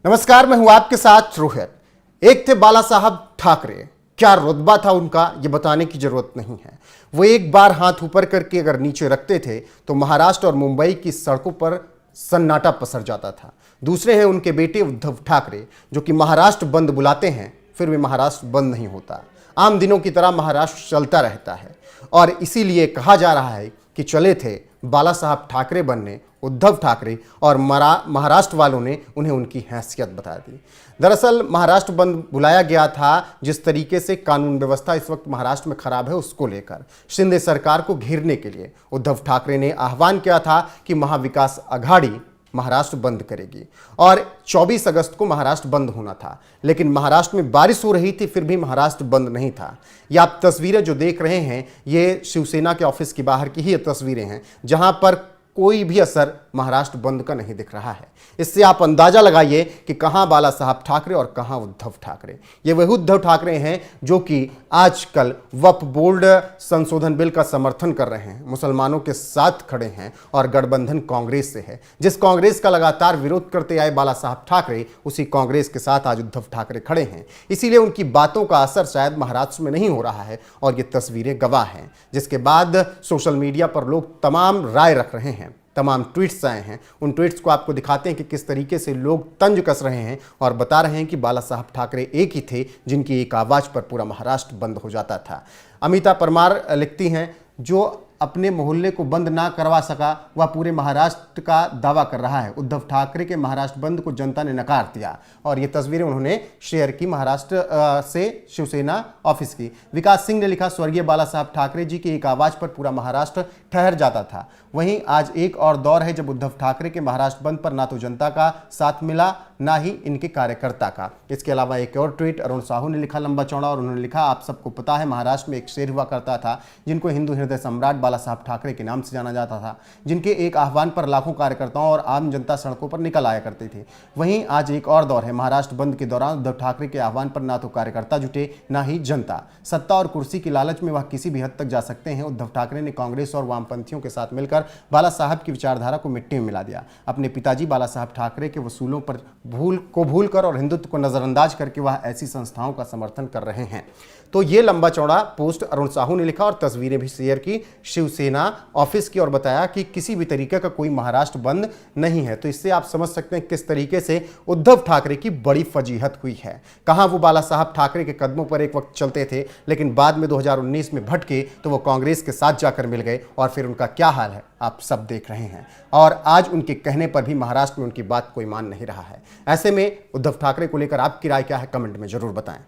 नमस्कार, मैं हूं आपके साथ रोहित। एक थे बाला साहब ठाकरे। क्या रुतबा था उनका, यह बताने की जरूरत नहीं है। वो एक बार हाथ ऊपर करके अगर नीचे रखते थे तो महाराष्ट्र और मुंबई की सड़कों पर सन्नाटा पसर जाता था। दूसरे हैं उनके बेटे उद्धव ठाकरे, जो कि महाराष्ट्र बंद बुलाते हैं फिर भी महाराष्ट्र बंद नहीं होता। आम दिनों की तरह महाराष्ट्र चलता रहता है और इसीलिए कहा जा रहा है कि चले थे बाला साहब ठाकरे बनने उद्धव ठाकरे, और महाराष्ट्र वालों ने उन्हें उनकी हैसियत बता दी। दरअसल महाराष्ट्र बंद बुलाया गया था जिस तरीके से कानून व्यवस्था इस वक्त महाराष्ट्र में खराब है उसको लेकर शिंदे सरकार को घेरने के लिए उद्धव ठाकरे ने आह्वान किया था कि महाविकास आघाड़ी महाराष्ट्र बंद करेगी और 24 अगस्त को महाराष्ट्र बंद होना था। लेकिन महाराष्ट्र में बारिश हो रही थी फिर भी महाराष्ट्र बंद नहीं था। ये आप तस्वीरें जो देख रहे हैं ये शिवसेना के ऑफिस के बाहर की ही तस्वीरें हैं, जहां पर कोई भी असर महाराष्ट्र बंद का नहीं दिख रहा है। इससे आप अंदाजा लगाइए कि कहां बाला साहब ठाकरे और कहां उद्धव ठाकरे। ये वही उद्धव ठाकरे हैं जो कि आजकल वक्फ बोर्ड संशोधन बिल का समर्थन कर रहे हैं, मुसलमानों के साथ खड़े हैं और गठबंधन कांग्रेस से है। जिस कांग्रेस का लगातार विरोध करते आए बाला साहब ठाकरे, उसी कांग्रेस के साथ आज उद्धव ठाकरे खड़े हैं। इसीलिए उनकी बातों का असर शायद महाराष्ट्र में नहीं हो रहा है और ये तस्वीरें गवाह हैं। जिसके बाद सोशल मीडिया पर लोग तमाम राय रख रहे हैं, तमाम ट्वीट्स आए हैं। उन ट्वीट्स को आपको दिखाते हैं कि किस तरीके से लोग तंज कस रहे हैं और बता रहे हैं कि बाला साहब ठाकरे एक ही थे जिनकी एक आवाज़ पर पूरा महाराष्ट्र बंद हो जाता था। अमिता परमार लिखती हैं, जो अपने मोहल्ले को बंद ना करवा सका वह पूरे महाराष्ट्र का दावा कर रहा है। उद्धव ठाकरे के महाराष्ट्र बंद को जनता ने नकार दिया। और ये तस्वीरें उन्होंने शेयर की महाराष्ट्र से शिवसेना ऑफिस की। विकास सिंह ने लिखा, स्वर्गीय बाला साहब ठाकरे जी की एक आवाज़ पर पूरा महाराष्ट्र ठहर जाता था। वहीं आज एक और दौर है जब उद्धव ठाकरे के महाराष्ट्र बंद पर ना तो जनता का साथ मिला ना ही इनके कार्यकर्ता का। इसके अलावा एक और ट्वीट अरुण साहू ने लिखा लंबा चौड़ा, और उन्होंने लिखा, आप सबको पता है महाराष्ट्र में एक शेर हुआ करता था जिनको हिंदू हृदय सम्राट बाला साहब ठाकरे के नाम से जाना जाता था, जिनके एक आह्वान पर लाखों कार्यकर्ताओं और आम जनता सड़कों पर निकल आया करते थे। वहीं आज एक और दौर है, महाराष्ट्र बंद के दौरान उद्धव ठाकरे के आह्वान पर ना तो कार्यकर्ता जुटे ना ही जनता। सत्ता और कुर्सी की लालच में वह किसी भी हद तक जा सकते हैं। उद्धव ठाकरे ने कांग्रेस और वामपंथियों के साथ मिलकर बाला साहब की विचारधारा को मिट्टी में मिला दिया। अपने पिताजी बाला साहब ठाकरे के वसूलों पर भूलकर और हिंदुत्व को नजरअंदाज करके वह ऐसी संस्थाओं का समर्थन कर रहे हैं। तो ये लंबा चौड़ा पोस्ट अरुण साहू ने लिखा और तस्वीरें भी शेयर की शिवसेना ऑफिस की और बताया कि किसी भी तरीके का कोई महाराष्ट्र बंद नहीं है। तो इससे आप समझ सकते हैं किस तरीके से उद्धव ठाकरे की बड़ी फजीहत हुई है। कहां वो बाला साहब ठाकरे के कदमों पर एक वक्त चलते थे, लेकिन बाद में 2019 में भटके तो वो कांग्रेस के साथ जाकर मिल गए और फिर उनका क्या हाल है आप सब देख रहे हैं। और आज उनके कहने पर भी महाराष्ट्र में उनकी बात कोई मान नहीं रहा है। ऐसे में उद्धव ठाकरे को लेकर आपकी राय क्या है, कमेंट में जरूर बताएं।